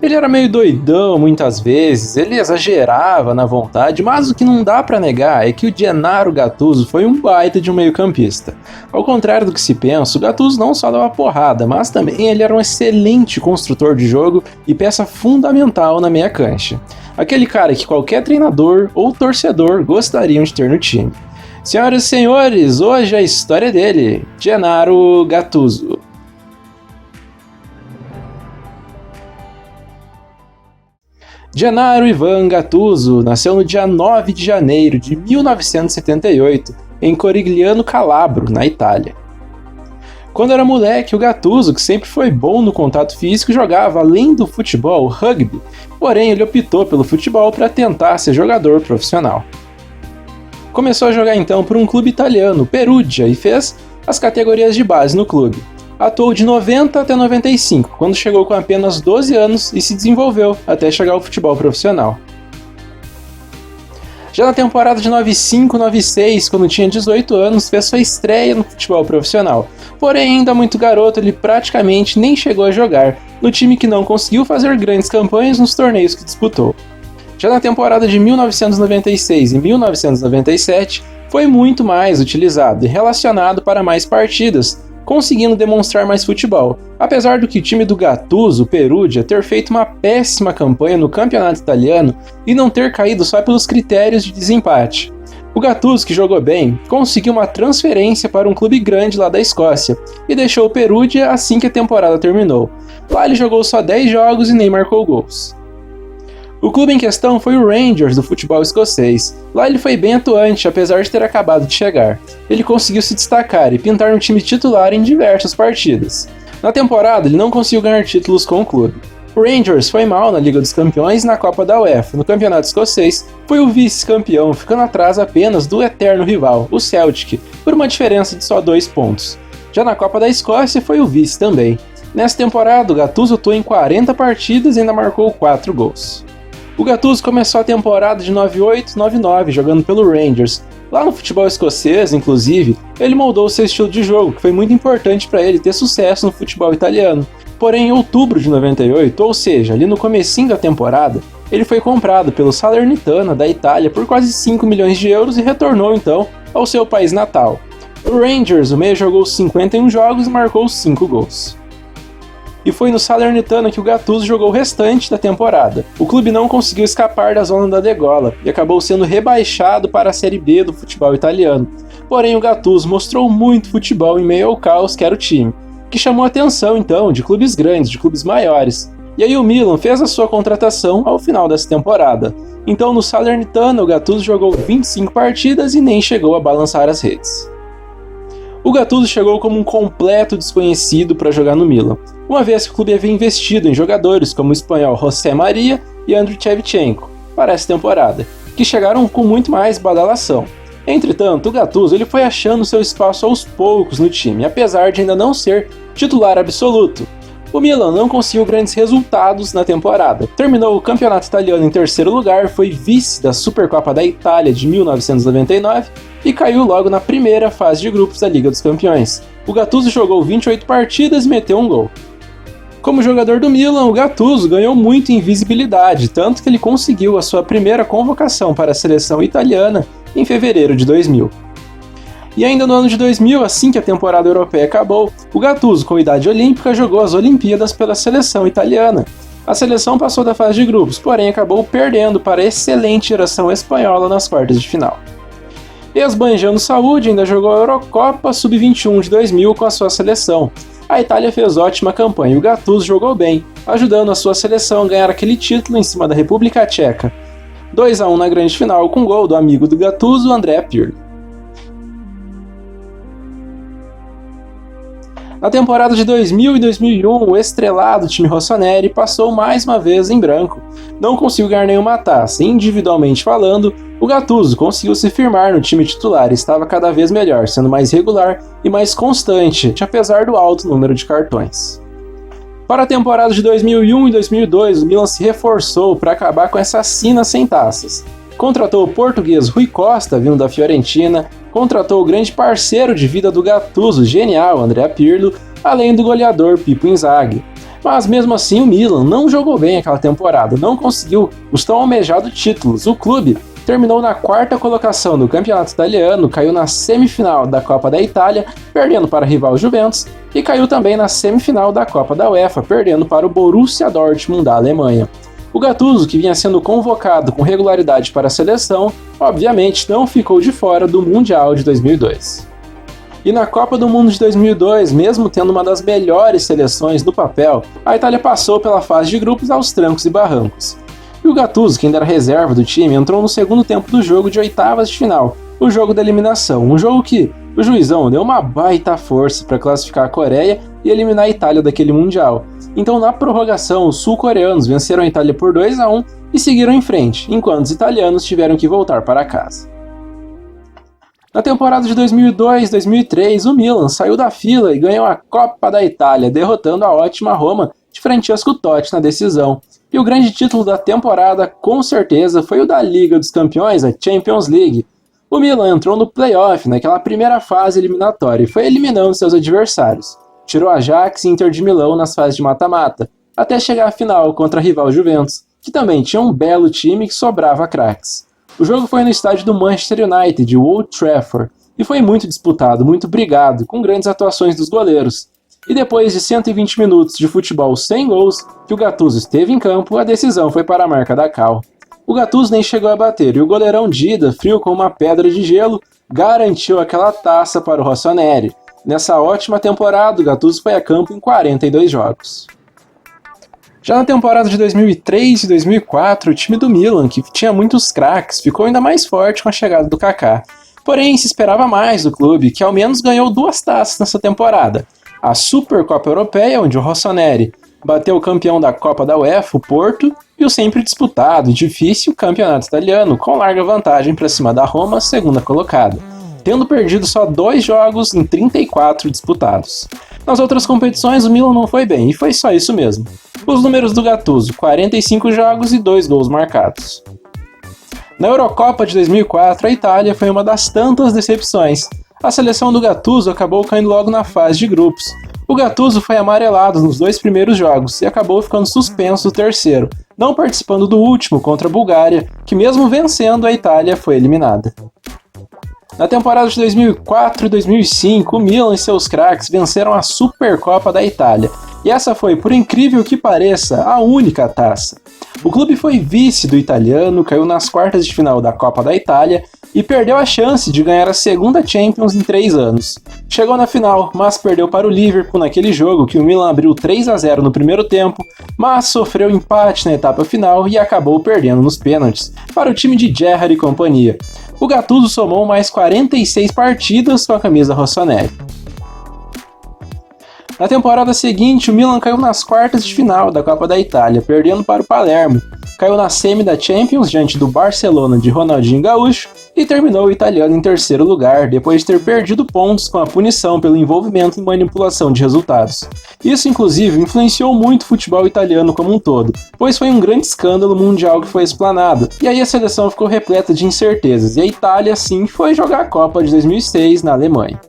Ele era meio doidão muitas vezes, ele exagerava na vontade, mas o que não dá pra negar é que o Gennaro Gattuso foi um baita de um meio-campista. Ao contrário do que se pensa, o Gattuso não só dava porrada, mas também ele era um excelente construtor de jogo e peça fundamental na meia cancha. Aquele cara que qualquer treinador ou torcedor gostariam de ter no time. Senhoras e senhores, hoje a história dele, Gennaro Gattuso. Gennaro Ivan Gattuso nasceu no dia 9 de janeiro de 1978, em Corigliano Calabro, na Itália. Quando era moleque, o Gattuso, que sempre foi bom no contato físico, jogava, além do futebol, rugby, porém ele optou pelo futebol para tentar ser jogador profissional. Começou a jogar então por um clube italiano, Perugia, e fez as categorias de base no clube. Atuou de 90 até 95, quando chegou com apenas 12 anos e se desenvolveu até chegar ao futebol profissional. Já na temporada de 95-96, quando tinha 18 anos, fez sua estreia no futebol profissional. Porém, ainda muito garoto, ele praticamente nem chegou a jogar, no time que não conseguiu fazer grandes campanhas nos torneios que disputou. Já na temporada de 1996 e 1997, foi muito mais utilizado e relacionado para mais partidas, conseguindo demonstrar mais futebol, apesar do que o time do Gattuso, Perugia, ter feito uma péssima campanha no campeonato italiano e não ter caído só pelos critérios de desempate. O Gattuso, que jogou bem, conseguiu uma transferência para um clube grande lá da Escócia e deixou o Perugia assim que a temporada terminou. Lá ele jogou só 10 jogos e nem marcou gols. O clube em questão foi o Rangers do futebol escocês. Lá ele foi bem atuante, apesar de ter acabado de chegar. Ele conseguiu se destacar e pintar no time titular em diversas partidas. Na temporada, ele não conseguiu ganhar títulos com o clube. O Rangers foi mal na Liga dos Campeões e na Copa da UEFA. No campeonato escocês, foi o vice-campeão, ficando atrás apenas do eterno rival, o Celtic, por uma diferença de só 2 pontos. Já na Copa da Escócia, foi o vice também. Nessa temporada, o Gattuso atuou em 40 partidas e ainda marcou 4 gols. O Gattuso começou a temporada de 98-99 jogando pelo Rangers. Lá no futebol escocês, inclusive, ele moldou seu estilo de jogo, que foi muito importante para ele ter sucesso no futebol italiano. Porém, em outubro de 98, ou seja, ali no comecinho da temporada, ele foi comprado pelo Salernitana da Itália por quase 5 milhões de euros e retornou então ao seu país natal. No Rangers, o meia jogou 51 jogos e marcou 5 gols. E foi no Salernitana que o Gattuso jogou o restante da temporada. O clube não conseguiu escapar da zona da degola e acabou sendo rebaixado para a Série B do futebol italiano. Porém, o Gattuso mostrou muito futebol em meio ao caos que era o time, que chamou a atenção então de clubes grandes, de clubes maiores. E aí o Milan fez a sua contratação ao final dessa temporada. Então no Salernitana o Gattuso jogou 25 partidas e nem chegou a balançar as redes. O Gattuso chegou como um completo desconhecido para jogar no Milan, uma vez que o clube havia investido em jogadores como o espanhol José Maria e Andriy Shevchenko para essa temporada, que chegaram com muito mais badalação. Entretanto, o Gattuso ele foi achando seu espaço aos poucos no time, apesar de ainda não ser titular absoluto. O Milan não conseguiu grandes resultados na temporada. Terminou o campeonato italiano em terceiro lugar, foi vice da Supercopa da Itália de 1999 e caiu logo na primeira fase de grupos da Liga dos Campeões. O Gattuso jogou 28 partidas e meteu um gol. Como jogador do Milan, o Gattuso ganhou muito em visibilidade, tanto que ele conseguiu a sua primeira convocação para a seleção italiana em fevereiro de 2000. E ainda no ano de 2000, assim que a temporada europeia acabou, o Gattuso, com idade olímpica, jogou as Olimpíadas pela seleção italiana. A seleção passou da fase de grupos, porém acabou perdendo para a excelente geração espanhola nas quartas de final. Ex-banjando saúde, ainda jogou a Eurocopa Sub-21 de 2000 com a sua seleção. A Itália fez ótima campanha e o Gattuso jogou bem, ajudando a sua seleção a ganhar aquele título em cima da República Tcheca. 2-1 na grande final com gol do amigo do Gattuso, Andrea Pirlo. Na temporada de 2000 e 2001, o estrelado time rossoneri passou mais uma vez em branco. Não conseguiu ganhar nenhuma taça. Individualmente falando, o Gattuso conseguiu se firmar no time titular e estava cada vez melhor, sendo mais regular e mais constante, apesar do alto número de cartões. Para a temporada de 2001 e 2002, o Milan se reforçou para acabar com essa sina sem taças. Contratou o português Rui Costa, vindo da Fiorentina, contratou o grande parceiro de vida do Gattuso, genial, Andrea Pirlo, além do goleador Pippo Inzaghi. Mas mesmo assim o Milan não jogou bem aquela temporada, não conseguiu os tão almejados títulos. O clube terminou na 4ª colocação do campeonato italiano, caiu na semifinal da Copa da Itália, perdendo para o rival Juventus, e caiu também na semifinal da Copa da UEFA, perdendo para o Borussia Dortmund da Alemanha. O Gattuso, que vinha sendo convocado com regularidade para a seleção, obviamente não ficou de fora do Mundial de 2002. E na Copa do Mundo de 2002, mesmo tendo uma das melhores seleções no papel, a Itália passou pela fase de grupos aos trancos e barrancos. E o Gattuso, que ainda era reserva do time, entrou no segundo tempo do jogo de oitavas de final, o jogo da eliminação, um jogo que o juizão deu uma baita força para classificar a Coreia e eliminar a Itália daquele Mundial. Então na prorrogação, os sul-coreanos venceram a Itália por 2-1 e seguiram em frente, enquanto os italianos tiveram que voltar para casa. Na temporada de 2002-2003, o Milan saiu da fila e ganhou a Copa da Itália, derrotando a ótima Roma de Francesco Totti na decisão. E o grande título da temporada, com certeza, foi o da Liga dos Campeões, a Champions League. O Milan entrou no play-off naquela primeira fase eliminatória e foi eliminando seus adversários. Tirou Ajax e Inter de Milão nas fases de mata-mata, até chegar à final contra a rival Juventus, que também tinha um belo time que sobrava craques. O jogo foi no estádio do Manchester United, o Old Trafford, e foi muito disputado, muito brigado, com grandes atuações dos goleiros. E depois de 120 minutos de futebol sem gols, que o Gattuso esteve em campo, a decisão foi para a marca da cal. O Gattuso nem chegou a bater, e o goleirão Dida, frio como uma pedra de gelo, garantiu aquela taça para o Rossoneri. Nessa ótima temporada, o Gattuso foi a campo em 42 jogos. Já na temporada de 2003 e 2004, o time do Milan, que tinha muitos craques, ficou ainda mais forte com a chegada do Kaká. Porém, se esperava mais do clube, que ao menos ganhou 2 taças nessa temporada. A Supercopa Europeia, onde o Rossoneri bateu o campeão da Copa da UEFA, o Porto, e o sempre disputado e difícil Campeonato Italiano, com larga vantagem para cima da Roma, segunda colocada, tendo perdido só 2 jogos em 34 disputados. Nas outras competições, o Milan não foi bem, e foi só isso mesmo. Os números do Gattuso, 45 jogos e 2 gols marcados. Na Eurocopa de 2004, a Itália foi uma das tantas decepções. A seleção do Gattuso acabou caindo logo na fase de grupos. O Gattuso foi amarelado nos 2 primeiros jogos e acabou ficando suspenso no terceiro, não participando do último contra a Bulgária, que mesmo vencendo a Itália foi eliminada. Na temporada de 2004 e 2005, o Milan e seus craques venceram a Supercopa da Itália, e essa foi, por incrível que pareça, a única taça. O clube foi vice do italiano, caiu nas quartas de final da Copa da Itália e perdeu a chance de ganhar a segunda Champions em 3 anos. Chegou na final, mas perdeu para o Liverpool naquele jogo que o Milan abriu 3-0 no primeiro tempo, mas sofreu empate na etapa final e acabou perdendo nos pênaltis para o time de Gerrard e companhia. O Gattuso somou mais 46 partidas com a camisa rossoneri. Na temporada seguinte, o Milan caiu nas quartas de final da Copa da Itália, perdendo para o Palermo. Caiu na semi da Champions diante do Barcelona de Ronaldinho Gaúcho e terminou o italiano em terceiro lugar, depois de ter perdido pontos com a punição pelo envolvimento em manipulação de resultados. Isso, inclusive, influenciou muito o futebol italiano como um todo, pois foi um grande escândalo mundial que foi explanado, e aí a seleção ficou repleta de incertezas, e a Itália, sim, foi jogar a Copa de 2006 na Alemanha.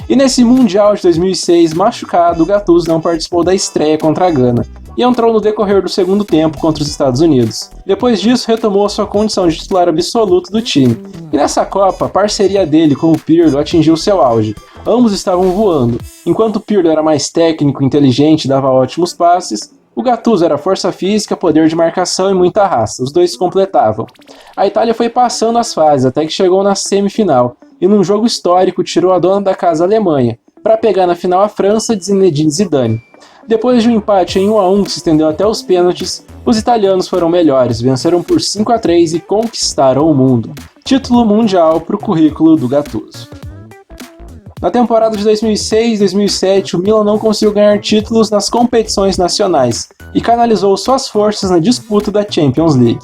E nesse Mundial de 2006, machucado, o Gattuso não participou da estreia contra a Gana, e entrou no decorrer do segundo tempo contra os Estados Unidos. Depois disso, retomou sua condição de titular absoluto do time. E nessa Copa, a parceria dele com o Pirlo atingiu seu auge. Ambos estavam voando. Enquanto o Pirlo era mais técnico, inteligente e dava ótimos passes, o Gattuso era força física, poder de marcação e muita raça. Os dois se completavam. A Itália foi passando as fases até que chegou na semifinal, e num jogo histórico tirou a dona da casa Alemanha, para pegar na final a França de Zinedine Zidane. Depois de um empate em 1-1 que se estendeu até os pênaltis, os italianos foram melhores, venceram por 5-3 e conquistaram o mundo. Título mundial para o currículo do Gattuso. Na temporada de 2006-2007, o Milan não conseguiu ganhar títulos nas competições nacionais e canalizou suas forças na disputa da Champions League.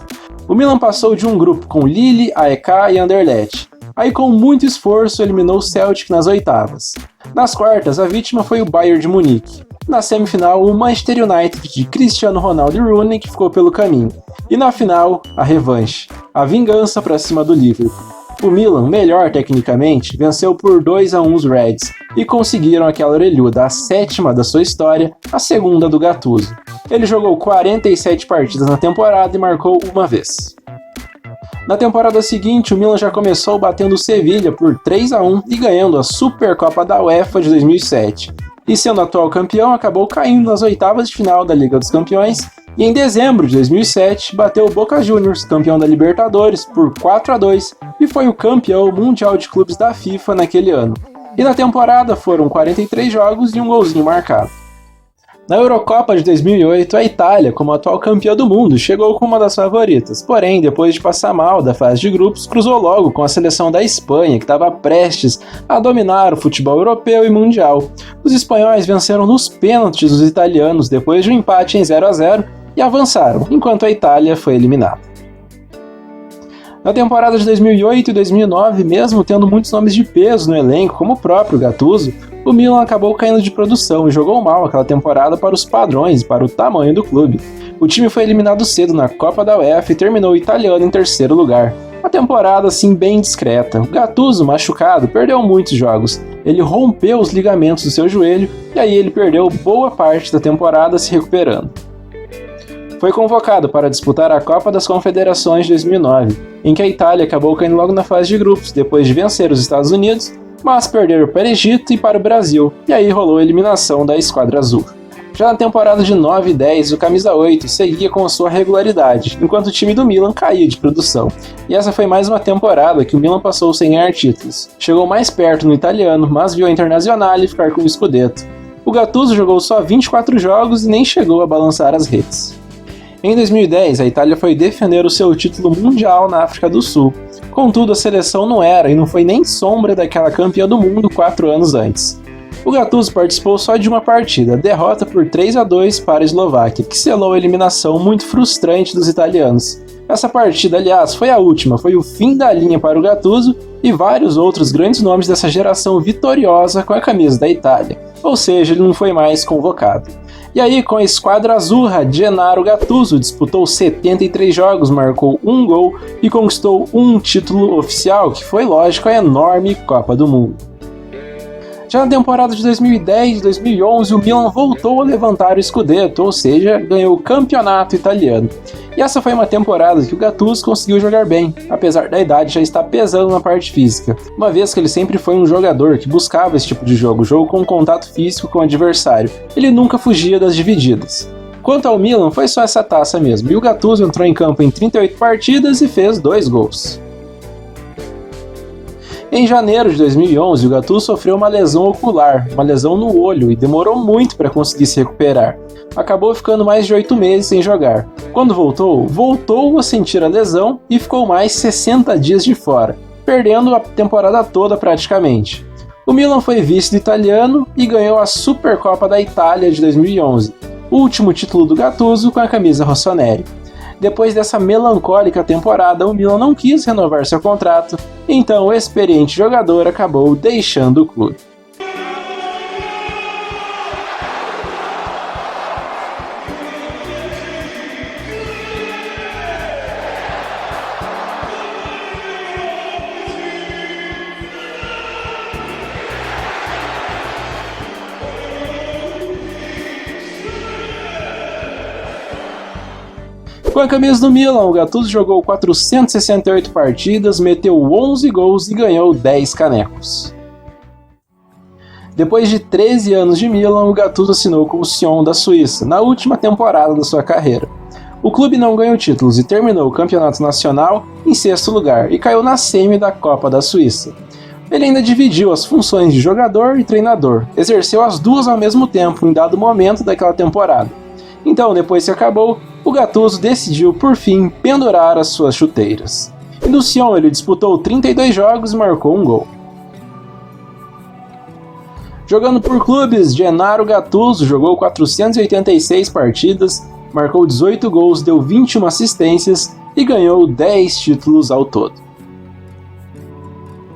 O Milan passou de um grupo com Lille, AEK e Anderlecht. Aí, com muito esforço, eliminou o Celtic nas oitavas. Nas quartas, a vítima foi o Bayern de Munique. Na semifinal, o Manchester United de Cristiano Ronaldo e Rooney, que ficou pelo caminho. E na final, a revanche, a vingança para cima do Liverpool. O Milan, melhor tecnicamente, venceu por 2-1 os Reds, e conseguiram aquela orelhuda, a 7ª da sua história, a 2ª do Gattuso. Ele jogou 47 partidas na temporada e marcou uma vez. Na temporada seguinte, o Milan já começou batendo o Sevilha por 3-1 e ganhando a Supercopa da UEFA de 2007. E sendo atual campeão, acabou caindo nas oitavas de final da Liga dos Campeões e em dezembro de 2007 bateu o Boca Juniors, campeão da Libertadores, por 4-2 e foi o campeão mundial de clubes da FIFA naquele ano. E na temporada foram 43 jogos e um golzinho marcado. Na Eurocopa de 2008, a Itália, como atual campeã do mundo, chegou como uma das favoritas, porém, depois de passar mal da fase de grupos, cruzou logo com a seleção da Espanha, que estava prestes a dominar o futebol europeu e mundial. Os espanhóis venceram nos pênaltis os italianos depois de um empate em 0-0 e avançaram, enquanto a Itália foi eliminada. Na temporada de 2008 e 2009, mesmo tendo muitos nomes de peso no elenco, como o próprio Gattuso, o Milan acabou caindo de produção e jogou mal aquela temporada para os padrões e para o tamanho do clube. O time foi eliminado cedo na Copa da UEFA e terminou o italiano em 3º lugar. Uma temporada assim bem discreta. O Gattuso, machucado, perdeu muitos jogos. Ele rompeu os ligamentos do seu joelho e aí ele perdeu boa parte da temporada se recuperando. Foi convocado para disputar a Copa das Confederações de 2009, em que a Itália acabou caindo logo na fase de grupos, depois de vencer os Estados Unidos, mas perderam para o Egito e para o Brasil, e aí rolou a eliminação da Esquadra Azul. Já na temporada de 9 e 10, o Camisa 8 seguia com a sua regularidade, enquanto o time do Milan caía de produção. E essa foi mais uma temporada que o Milan passou sem ganhar títulos. Chegou mais perto no italiano, mas viu a Internazionale ficar com o Scudetto. O Gattuso jogou só 24 jogos e nem chegou a balançar as redes. Em 2010, a Itália foi defender o seu título mundial na África do Sul. Contudo, a seleção não era e não foi nem sombra daquela campeã do mundo 4 anos antes. O Gattuso participou só de uma partida, derrota por 3-2 para a Eslováquia, que selou a eliminação muito frustrante dos italianos. Essa partida, aliás, foi a última, foi o fim da linha para o Gattuso e vários outros grandes nomes dessa geração vitoriosa com a camisa da Itália, ou seja, ele não foi mais convocado. E aí, com a Esquadra Azzurra, Gennaro Gattuso disputou 73 jogos, marcou um gol e conquistou um título oficial, que foi, lógico, a enorme Copa do Mundo. Já na temporada de 2010 e 2011, o Milan voltou a levantar o Scudetto, ou seja, ganhou o campeonato italiano. E essa foi uma temporada que o Gattuso conseguiu jogar bem, apesar da idade já estar pesando na parte física, uma vez que ele sempre foi um jogador que buscava esse tipo de jogo com contato físico com o adversário. Ele nunca fugia das divididas. Quanto ao Milan, foi só essa taça mesmo, e o Gattuso entrou em campo em 38 partidas e fez 2 gols. Em janeiro de 2011, o Gattuso sofreu uma lesão ocular, uma lesão no olho, e demorou muito para conseguir se recuperar. Acabou ficando mais de 8 meses sem jogar. Quando voltou a sentir a lesão e ficou mais 60 dias de fora, perdendo a temporada toda praticamente. O Milan foi vice do italiano e ganhou a Supercopa da Itália de 2011, o último título do Gattuso com a camisa rossoneri. Depois dessa melancólica temporada, o Milan não quis renovar seu contrato, então o experiente jogador acabou deixando o clube. Com a camisa do Milan, o Gattuso jogou 468 partidas, meteu 11 gols e ganhou 10 canecos. Depois de 13 anos de Milan, o Gattuso assinou com o Sion da Suíça, na última temporada da sua carreira. O clube não ganhou títulos e terminou o campeonato nacional em 6º lugar e caiu na semi da Copa da Suíça. Ele ainda dividiu as funções de jogador e treinador, exerceu as duas ao mesmo tempo em dado momento daquela temporada. Então, depois que acabou, o Gattuso decidiu, por fim, pendurar as suas chuteiras. E no Sion ele disputou 32 jogos e marcou um gol. Jogando por clubes, Gennaro Gattuso jogou 486 partidas, marcou 18 gols, deu 21 assistências e ganhou 10 títulos ao todo.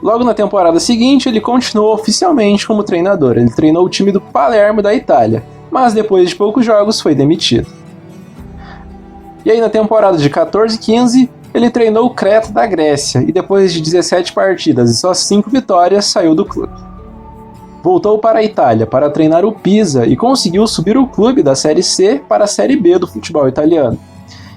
Logo na temporada seguinte, ele continuou oficialmente como treinador. Ele treinou o time do Palermo da Itália, mas depois de poucos jogos foi demitido. E aí na temporada de 14-15, ele treinou o Creta da Grécia e depois de 17 partidas e só 5 vitórias saiu do clube. voltou para a Itália para treinar o Pisa e conseguiu subir o clube da Série C para a Série B do futebol italiano.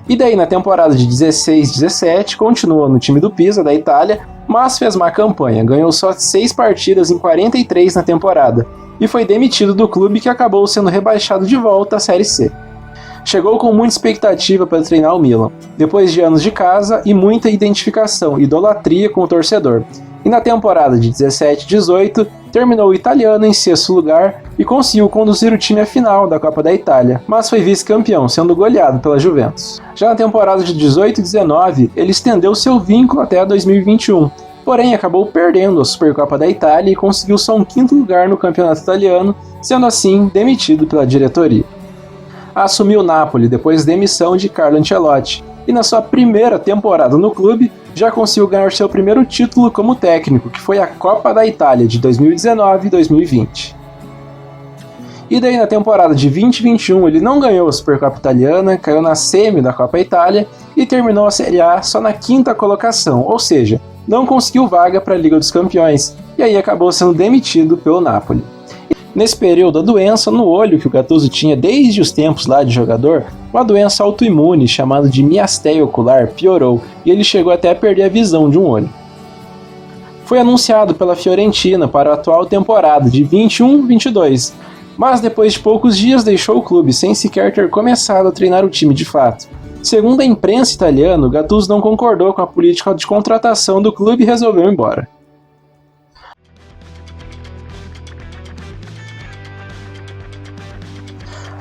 E daí, na temporada de 16-17, continuou no time do Pisa, da Itália, mas fez má campanha, ganhou só 6 partidas em 43 na temporada, e foi demitido do clube, que acabou sendo rebaixado de volta à Série C. Chegou com muita expectativa para treinar o Milan, depois de anos de casa e muita identificação e idolatria com o torcedor. E na temporada de 17-18, terminou o italiano em 6º lugar e conseguiu conduzir o time à final da Copa da Itália, mas foi vice-campeão, sendo goleado pela Juventus. Já na temporada de 18-19, ele estendeu seu vínculo até 2021, porém acabou perdendo a Supercopa da Itália e conseguiu só um 5º lugar no campeonato italiano, sendo assim demitido pela diretoria. Assumiu o Napoli depois da demissão de Carlo Ancelotti, e na sua primeira temporada no clube, já conseguiu ganhar seu primeiro título como técnico, que foi a Copa da Itália de 2019 e 2020. E daí na temporada de 2021 ele não ganhou a Supercopa Italiana, caiu na semi da Copa Itália e terminou a Série A só na 5ª colocação, ou seja, não conseguiu vaga para a Liga dos Campeões, e aí acabou sendo demitido pelo Napoli. Nesse período, a doença no olho que o Gattuso tinha desde os tempos lá de jogador, uma doença autoimune chamada de miastenia ocular, piorou e ele chegou até a perder a visão de um olho. Foi anunciado pela Fiorentina para a atual temporada de 21-22, mas depois de poucos dias deixou o clube sem sequer ter começado a treinar o time de fato. Segundo a imprensa italiana, o Gattuso não concordou com a política de contratação do clube e resolveu ir embora.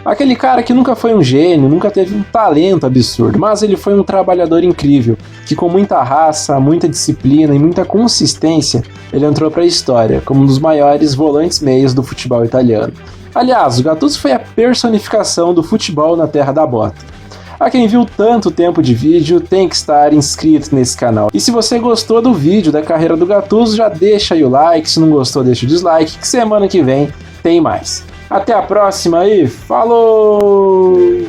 Aquele cara que nunca foi um gênio, nunca teve um talento absurdo, mas ele foi um trabalhador incrível, que com muita raça, muita disciplina e muita consistência, ele entrou para a história como um dos maiores volantes meias do futebol italiano. Aliás, o Gattuso foi a personificação do futebol na terra da bota. A quem viu tanto tempo de vídeo, tem que estar inscrito nesse canal. E se você gostou do vídeo da carreira do Gattuso, já deixa aí o like, se não gostou deixa o dislike, que semana que vem tem mais. Até a próxima e falou!